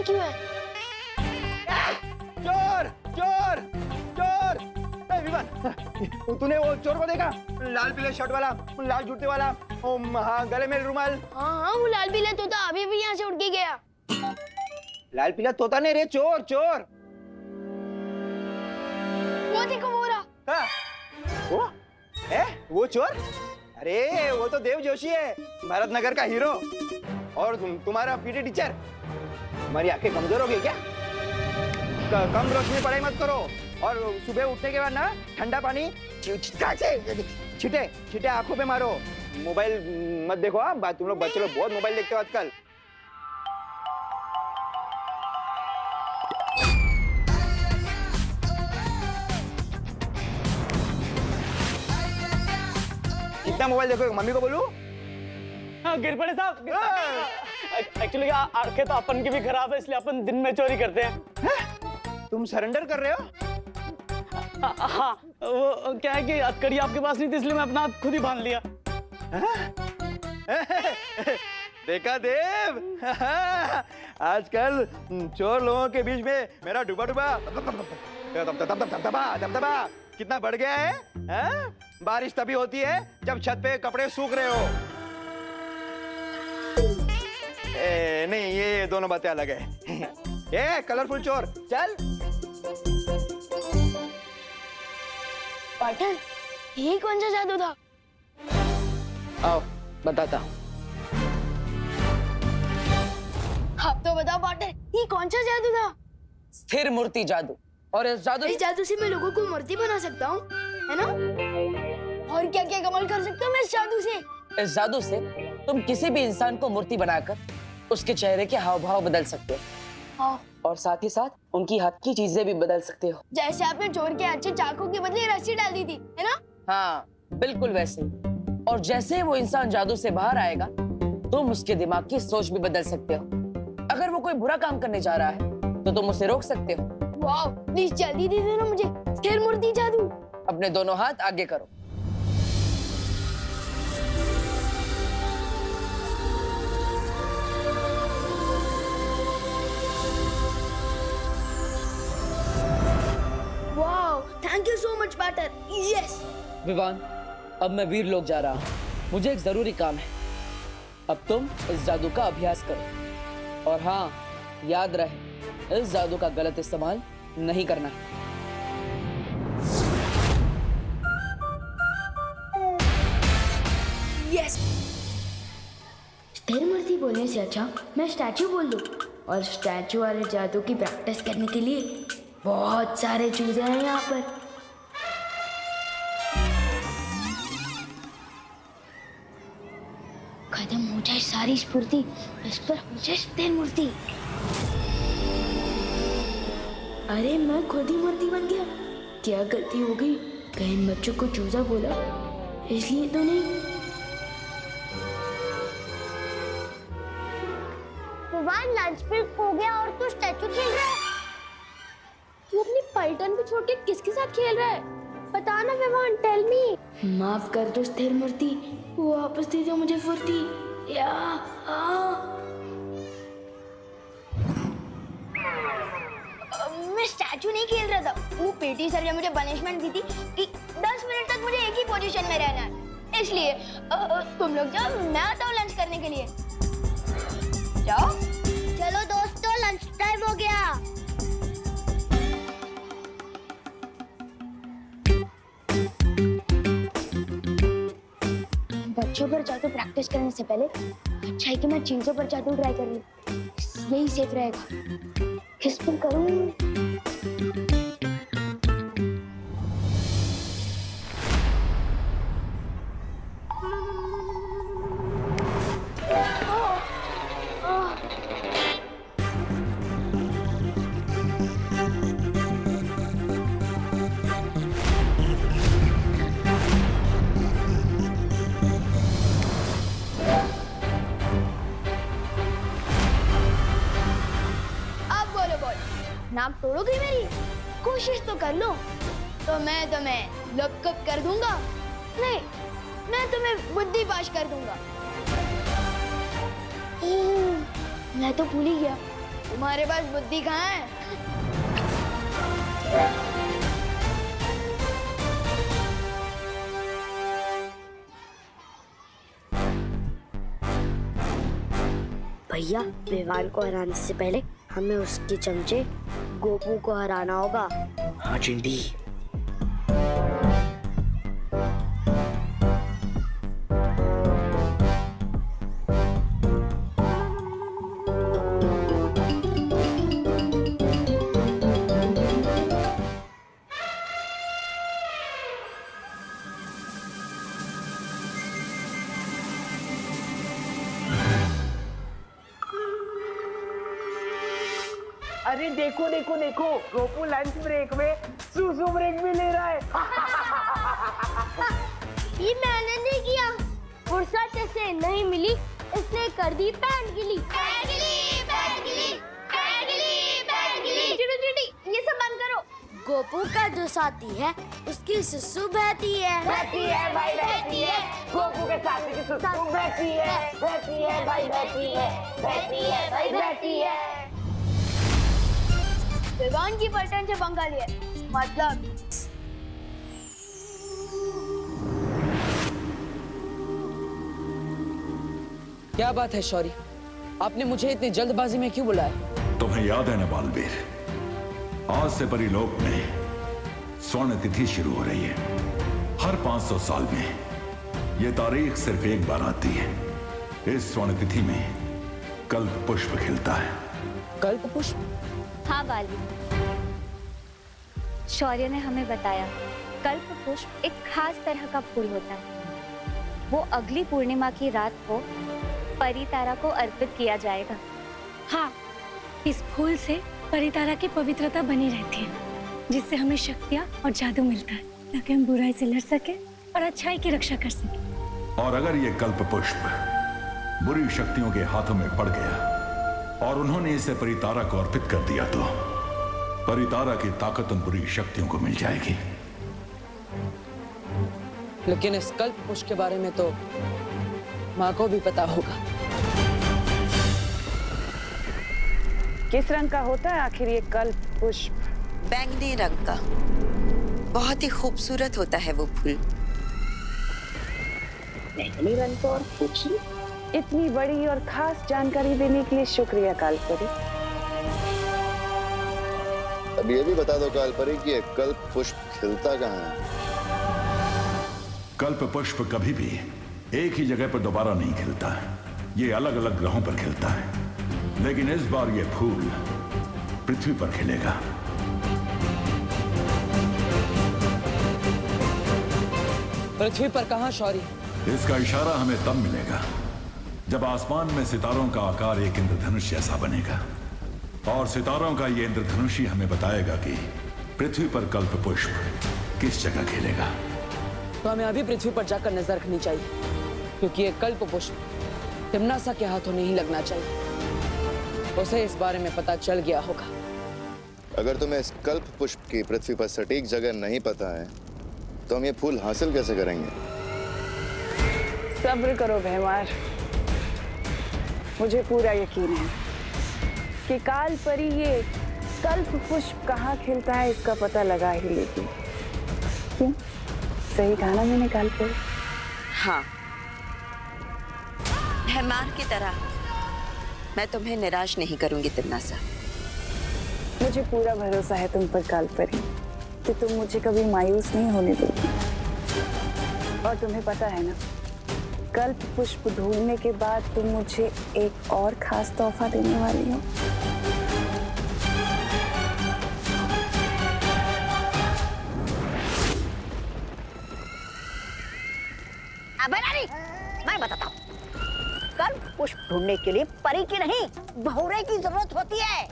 क्यों है? चोर चोर चोर! विवान, तूने वो चोर को देखा? लाल पीले शर्ट वाला, लाल जूते वाला, हाँ गले में रुमाल। हाँ वो लाल पीला तोता अभी भी यहाँ से उड़ के गया। लाल पीला तोता नहीं रे, चोर चोर। वो देखो वो रहा। हाँ, वो चोर? अरे वो तो देव जोशी है, भारत नगर का हीरो। और तुम्हारा पीटी टीचर। तुम्हारी आंखें कमजोर हो गई क्या? कम रोशनी पढ़ाई मत करो, और सुबह उठने के बाद ना ठंडा पानी छिटे छिटे आंखों पे मारो। मोबाइल मत देखो। हाँ, तुम लोग बच्चे लोग बहुत मोबाइल देखते हो आजकल। कितना मोबाइल देखो? मम्मी को बोलूं? हाँ गिरपड़े साहब, एक्चुअली आंखें तो अपन की भी खराब है, इसलिए अपन दिन में चोरी करते हैं। तुम सरेंडर कर रहे हो? हाँ, वो क्या है कि हथकड़ी आपके पास नहीं थी, इसलिए मैं अपना हाथ खुद ही बांध लिया। देखा देव, आजकल चोर लोगों के बीच में मेरा डूबा डूबा दबदबा कितना बढ़ गया है, हाँ? बारिश तभी होती है जब छत पे कपड़े सूख रहे हो। नहीं, ये दोनों बातें अलग है। ये कलरफुल चोर, चल। पार्टनर, ये कौन सा जादू था? आओ बताता हूँ। आप तो बताओ पार्टनर, ये कौन सा जादू था? स्थिर मूर्ति जादू। और इस जादू से मैं लोगों को मूर्ति बना सकता हूँ, है ना? और क्या क्या कमाल कर सकता हूँ मैं इस जादू से तुम किसी भी इंसान को मूर्ति बनाकर उसके चेहरे के हाव भाव बदल सकते हो। हाँ। और साथ ही साथ उनकी हाथ की चीजें भी बदल सकते हो। जैसे आपने चोर के अच्छे चाकू के बदले रस्सी डाल दी थी, है ना? हाँ बिल्कुल वैसे ही। और जैसे वो इंसान जादू से बाहर आएगा, तुम उसके दिमाग की सोच भी बदल सकते हो। अगर वो कोई बुरा काम करने जा रहा है तो तुम उसे रोक सकते हो। वाह, प्लीज जल्दी दे देना मुझे स्थिर मूर्ति जादू। अपने दोनों हाथ आगे करो। वाह, thank you so much partner. Yes. Vivaan, अब मैं वीर लोक जा रहा हूँ, मुझे एक जरूरी काम है। अब तुम इस जादू का अभ्यास करो। और हाँ, याद रहे, इस जादू का गलत इस्तेमाल नहीं करना है। यस। स्थिर मूर्ति बोलने से अच्छा मैं स्टैचू बोल दूं। और स्टैचू वाले जादू की प्रैक्टिस करने के लिए बहुत सारे चूजे हैं यहाँ पर। खत्म हो जाए सारी स्फूर्ति, इस पर हो जाए स्थिर मूर्ति। अरे मैं खुद ही मूर्ति बन गया। क्या गलती हो गई? कहीं इन बच्चों को चूजा बोला, इसलिए तो नहीं। विवान, लंच ब्रेक हो गया और तू स्टैचू खेल रहा है? तू अपनी पलटन को छोड़ के किसके साथ खेल रहा है? बता ना विवान, टेल मी। माफ कर दो स्थिर मूर्ति, वापस दे दो मुझे फुर्ती। या मैं स्टैचू नहीं खेल रहा था। वो पीटी सर ने मुझे पनिशमेंट दी थी कि 10 मिनट तक मुझे एक ही पोजीशन में रहना है। इसलिए तुम लोग जाओ, मैं आता हूँ लंच करने के लिए। जाओ। चलो दोस्तों, लंच टाइम हो गया। बच्चों पर जादू प्रैक्टिस करने से पहले अच्छा है कि मैं चीजों पर जादू ट्राई कर लूं। यही सेफ रहेगा। किस पर करूं? नाम तोड़ोगे मेरी? कोशिश तो कर लो, तो मैं तुम्हें लपकप कर दूंगा। नहीं, मैं तुम्हें बुद्धि पाश कर दूंगा। मैं तो भूल ही गया, तुम्हारे पास बुद्धि कहाँ है? भैया, विवान को हराने से पहले हमें उसके चमचे गोपू को हराना होगा। हाँ चिंटी। अरे देखो देखो देखो, गोपू लंच ब्रेक में सूसू ब्रेक भी ले रहा है। ये मैंने नहीं किया, फुर्सत से नहीं मिली इसने कर दी पैंट गीली। चिड़ी ये सब बंद करो। गोपू का जो साथी है उसकी सुसु बहती है। बहती है भाई बहती है, गोपू के साथ की सुसु बहती है, बहती है भाई बहती है, बहती है भाई बहती है। विवान की पलटन से पंगा लिया, मतलब क्या बात है शौरी, आपने मुझे इतनी जल्दबाजी में क्यों बुलाया? तुम्हें याद है ना बालवीर, आज से परिलोक में स्वर्ण तिथि शुरू हो रही है। हर 500 साल में यह तारीख सिर्फ एक बार आती है। इस स्वर्ण तिथि में कल्प पुष्प खिलता है। कल्प पुष्प? हाँ बाली, शौर्य ने हमें बताया कल्प पुष्प एक खास तरह का फूल होता है। वो अगली पूर्णिमा की रात को परितारा को अर्पित किया जाएगा। हाँ, इस फूल से परितारा की पवित्रता बनी रहती है, जिससे हमें शक्तियाँ और जादू मिलता है, ताकि हम बुराई से लड़ सके और अच्छाई की रक्षा कर सके। और अगर ये कल्प पुष्प बुरी शक्तियों के हाथों में पड़ गया और उन्होंने इसे परितारा को अर्पित कर दिया, तो परितारा की ताकत उन बुरी शक्तियों को मिल जाएगी। लेकिन इस कल्प पुष्प के बारे में तो माँ को भी पता होगा। किस रंग का होता है आखिर ये कल्प पुष्प? बैंगनी रंग का, बहुत ही खूबसूरत होता है वो फूल। बैंगनी रंग का और खूबसूरत? इतनी बड़ी और खास जानकारी देने के लिए शुक्रिया कालपरी। अब ये भी बता दो कालपरी कि ये कल्प पुष्प खिलता कहाँ है? कल्प पुष्प कभी भी एक ही जगह पर दोबारा नहीं खिलता है। ये अलग अलग ग्रहों पर खिलता है, लेकिन इस बार ये फूल पृथ्वी पर खिलेगा। पृथ्वी पर कहाँ शौरी? इसका इशारा हमें तब मिलेगा जब आसमान में सितारों का आकार एक इंद्रधनुष जैसा बनेगा, और सितारों का ये इंद्रधनुष ही हमें बताएगा कि पृथ्वी पर कल्प पुष्प किस जगह खिलेगा। तो हमें अभी पृथ्वी पर जाकर नजर रखनी चाहिए, क्योंकि ये कल्प पुष्प तिम्नासा के हाथों नहीं लगना चाहिए। उसे इस बारे में पता चल गया होगा। अगर तुम्हें इस कल्प पुष्प की पृथ्वी पर सटीक जगह नहीं पता है, तो हम ये फूल हासिल कैसे करेंगे? सब्र करो भैमार, मुझे पूरा यकीन है कि कालपरी ये कल्प पुष्प कहाँ खिलता है इसका पता लगा ही लेगी। क्यों? सही कहा ना मैंने कालपरी? हाँ, भैमार की तरह मैं तुम्हें निराश नहीं करूंगी तिम्नासा। मुझे पूरा भरोसा है तुम पर कालपरी कि तुम मुझे कभी मायूस नहीं होने दोगी। और तुम्हें पता है ना, कल्प पुष्प ढूंढने के बाद तुम मुझे एक और खास तोहफा देने वाली हो। मैं बताता हूँ, कल्प पुष्प ढूंढने के लिए परी की नहीं, बहुरे की जरूरत होती है।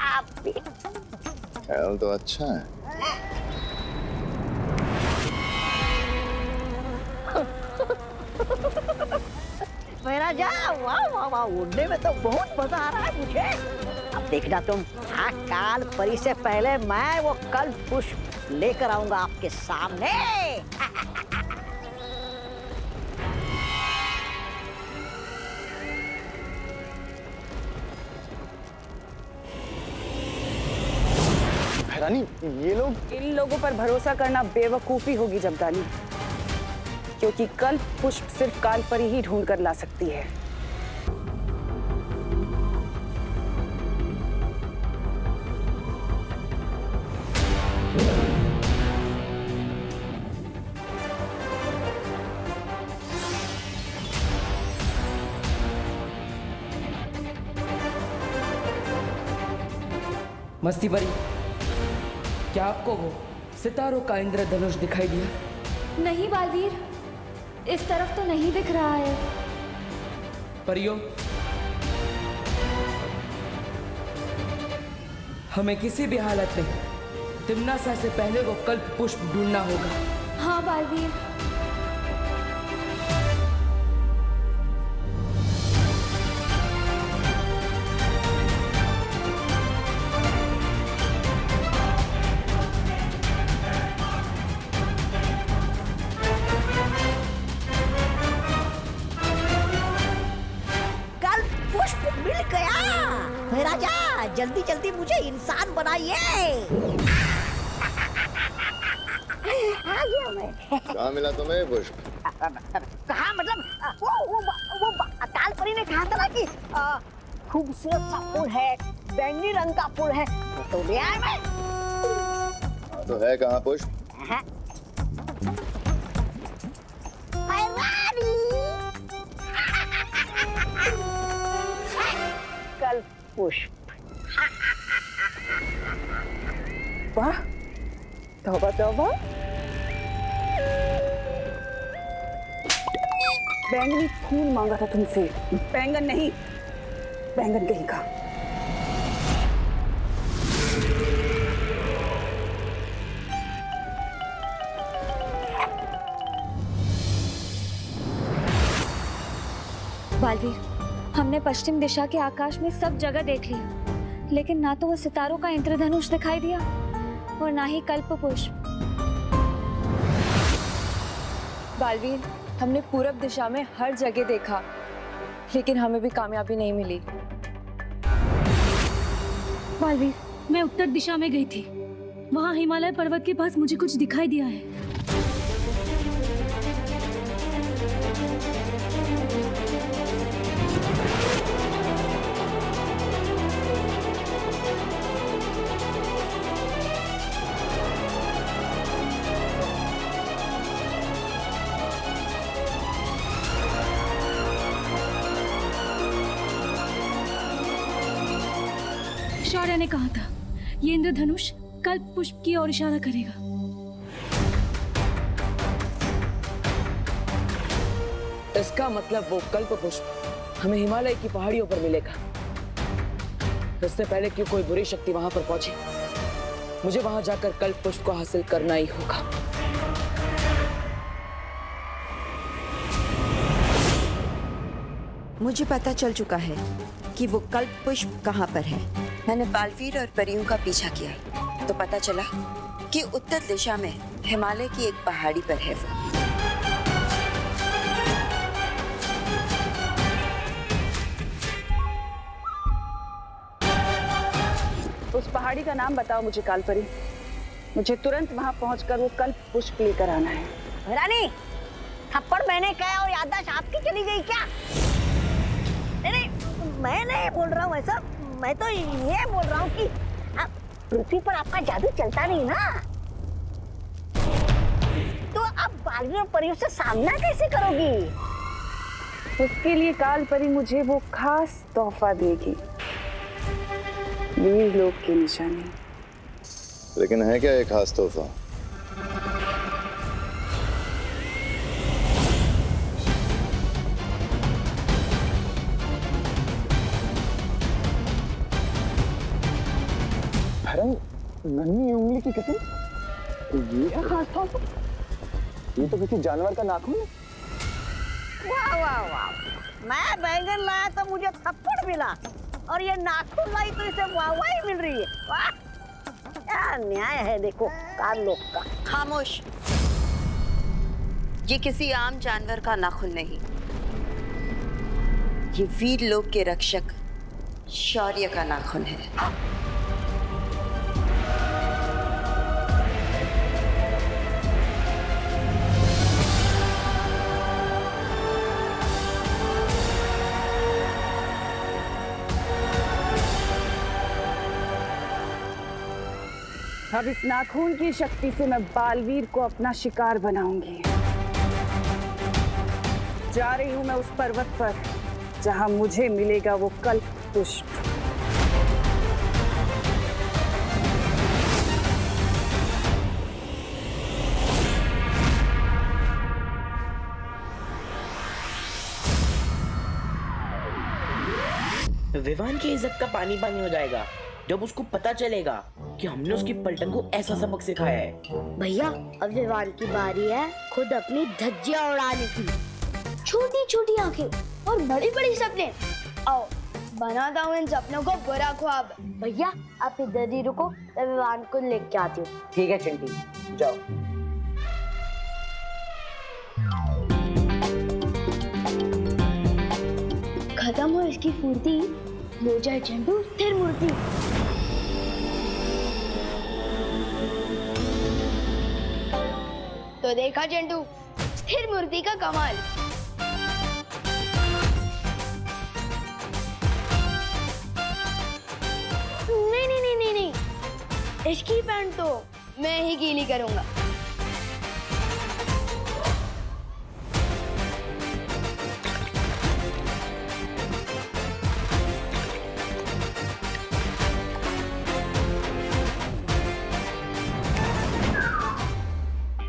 आप भी ख्याल तो अच्छा है। मेरा जा, वाह वाह वाह, उड़ने में तो बहुत मजा आ रहा है मुझे। अब देखना तुम, हाँ, काल परी से पहले मैं वो कल्प पुष्प लेकर आऊंगा आपके सामने। महारानी ये लोग। इन लोगों पर भरोसा करना बेवकूफी होगी जमदानी, क्योंकि कल्प पुष्प सिर्फ काल परी ही ढूंढ कर ला सकती है। मस्ती परी, क्या आपको वो सितारों का इंद्रधनुष दिखाई दिया? नहीं बालवीर, इस तरफ तो नहीं दिख रहा है। परियों, हमें किसी भी हालत में तिम्नासा से पहले वो कल्प पुष्प ढूंढना होगा। हाँ बालवीर। जल्दी जल्दी मुझे इंसान बनाइए। आ गया मैं। कहाँ मिला तुम्हें पुष्प? कहाँ मतलब वो अकाल परी ने कहा था ना कि खूबसूरत सा फूल है, बैंगनी रंग का फूल है, तो ले आया मैं। तो है कहाँ पुष्प? कल्प पुष्प। वाह, तौबा तौबा। बैंगनी फूल मांगा था तुमसे, बैंगन नहीं, बैंगन कहीं का। बालवीर, हमने पश्चिम दिशा के आकाश में सब जगह देख लिया, लेकिन ना तो वो सितारों का इंद्रधनुष दिखाई दिया और ना ही कल्प पुष्प। बालवीर, हमने पूरब दिशा में हर जगह देखा, लेकिन हमें भी कामयाबी नहीं मिली। बालवीर, मैं उत्तर दिशा में गई थी, वहाँ हिमालय पर्वत के पास मुझे कुछ दिखाई दिया है। शौर्य ने कहा था ये इंद्रधनुष कल्प पुष्प की ओर इशारा करेगा। इसका मतलब वो कल्प पुष्प हमें हिमालय की पहाड़ियों पर मिलेगा। इससे पहले कि कोई बुरी शक्ति वहां पर पहुंचे, मुझे वहां जाकर कल्प पुष्प को हासिल करना ही होगा। मुझे पता चल चुका है कि वो कल्प पुष्प कहाँ पर है। मैंने बालवीर और परियों का पीछा किया तो पता चला कि उत्तर दिशा में हिमालय की एक पहाड़ी पर है वो। उस पहाड़ी का नाम बताओ मुझे कालपरी। मुझे तुरंत वहां पहुंचकर वो कल्प पुष्प लेकर आना है। रानी, थप्पड़ मैंने कहा और याददाश्त आपकी चली गई क्या? नहीं, मैं नहीं बोल रहा हूँ ऐसा, मैं तो ये बोल रहा हूँ कि पृथ्वी पर आपका जादू चलता नहीं ना, तो आप बालवीर और परियों से सामना कैसे करोगी? उसके लिए कालपरी मुझे वो खास तोहफा देगी, वीर लोक की निशानी। लेकिन है क्या एक खास तोहफा? नन्ही उंगली की कसम, ये है खास तोहफा? ये तो किसी जानवर का नाखून है। वाह वाह वाह, मैं बैंगन लाया तो मुझे थप्पड़ मिला और ये नाखून लाई तो इसे वाहवाही मिल रही है। वाह, क्या न्याय है देखो काल लोक का। खामोश, ये किसी आम जानवर का नाखून नहीं, ये वीर लोक के रक्षक शौर्य का नाखून है। अब इस नाखून की शक्ति से मैं बालवीर को अपना शिकार बनाऊंगी। जा रही हूं मैं उस पर्वत पर जहां मुझे मिलेगा वो कल्प पुष्प। विवान की इज्जत का पानी पानी हो जाएगा जब उसको पता चलेगा कि हमने उसकी पलटन को ऐसा सबक सिखाया है। भैया अब विवान की बारी है खुद अपनी धज्जियां उड़ाने की। छोटी छोटी आंखें और बड़ी बड़ी सपने। आओ बनाता हूँ इन सपनों को बुरा ख्वाब। भैया आप इधर ही रुको, मैं विवान को लेके आती हूँ। ठीक है चिंटी, जाओ। खत्म हो इसकी फुर्ती, हो जाए चिंटू स्थिर मूर्ति। तो देखा चिंटू स्थिर मूर्ति का कमाल। नहीं नहीं नहीं नहीं नहीं, इसकी पैंट तो मैं ही गीली करूंगा।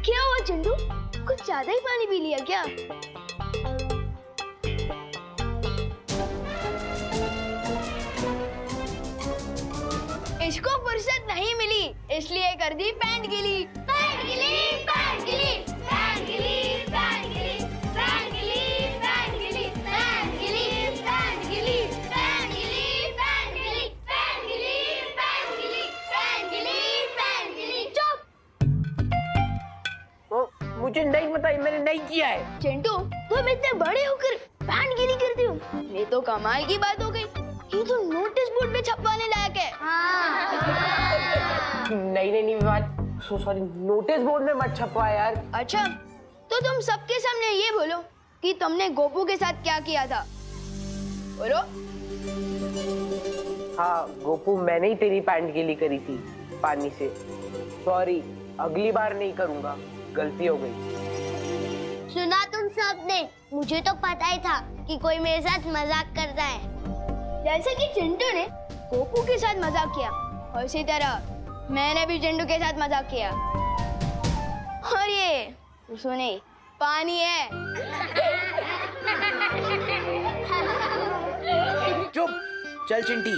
क्या हुआ चिंटू, कुछ ज्यादा ही पानी पी लिया क्या? इसको फुर्सत नहीं मिली इसलिए कर दी पैंट गीली। पैंट गीली, पैंट गीली, पैंट गीली, पैंट गीली, पैंट गीली, पैंट गीली, पैंट गीली, पैंट गीली, पैंट गीली, पैंट गीली, पैंट गीली, पैंट गीली, पैंट गीली, पैंट गीली। चुप। मुझे नहीं पता, मैंने नहीं किया है। चिंटू तुम इतने बड़े होकर पैंट गीली करते हो, ये तो कमाल की बात हो गई। ये तो नोटिस बोर्ड पे छपवाने लायक है। नहीं नहीं नहीं विवान, सॉरी, नोटिस बोर्ड में मत छपवा यार। अच्छा तो तुम सबके सामने ये बोलो कि तुमने गोपू के साथ क्या किया था, बोलो। हाँ गोपू, मैंने ही तेरी पैंट गीली करी थी पानी से। सॉरी, अगली बार नहीं करूंगा, गलती हो गई। सुना तुम सबने, मुझे तो पता ही था कि कोई मेरे साथ मजाक करता है। जैसे कि चिंटू ने गोपू के साथ मजाक किया, और इसी तरह मैंने भी चिंटू के साथ मजाक किया। और ये सुने पानी है। चुप, चल चिंटी।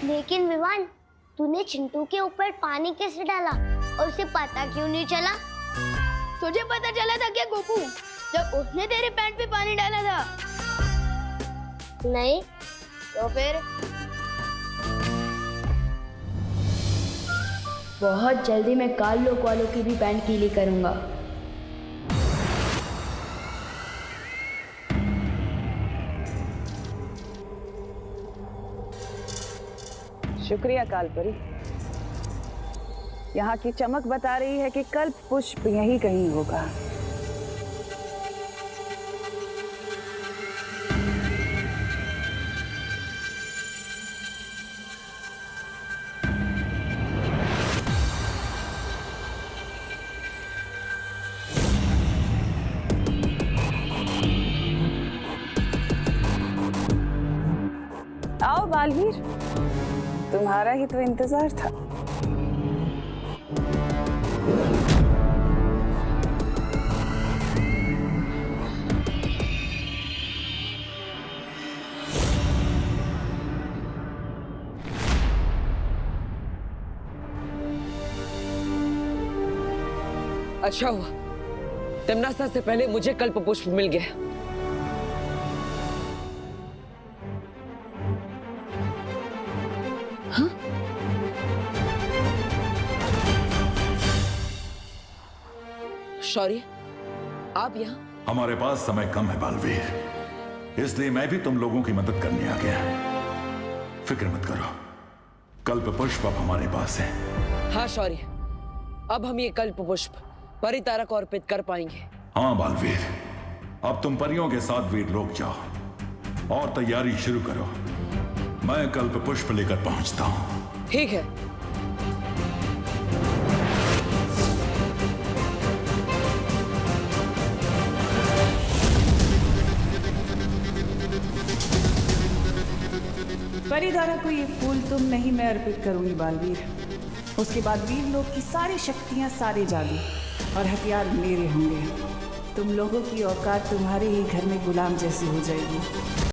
लेकिन विवान, तूने चिंटू के ऊपर पानी कैसे डाला और उसे पता क्यों नहीं चला? तुझे पता चला था क्या गोपू, जब उसने तेरे पैंट पे पानी डाला था? नहीं। तो फिर बहुत जल्दी मैं काल लोक वालों की भी पैंट गीली करूंगा। शुक्रिया कालपरी। यहाँ की चमक बता रही है कि कल्प पुष्प यहीं कहीं होगा। आओ बालवीर, तुम्हारा ही तो इंतजार था। अच्छा हुआ तिम्नासा से पहले मुझे कल्प पुष्प मिल गया। हाँ? शौर्य, आप यहाँ? हमारे पास समय कम है बालवीर, इसलिए मैं भी तुम लोगों की मदद करने आ गया। फिक्र मत करो, कल्प पुष्प अब हमारे पास है। हाँ शौर्य, अब हम ये कल्प पुष्प परितारा को अर्पित कर पाएंगे। हाँ बालवीर, अब तुम परियों के साथ वीर लोक जाओ और तैयारी शुरू करो। मैं कल्प पुष्प लेकर पहुंचता हूं। ठीक है। परिधारा को ये फूल तुम नहीं, मैं अर्पित करूंगी बालवीर। उसके बाद वीर लोग की सारी शक्तियां, सारे जादू और हथियार मेरे होंगे। तुम लोगों की औकात तुम्हारे ही घर में गुलाम जैसी हो जाएगी।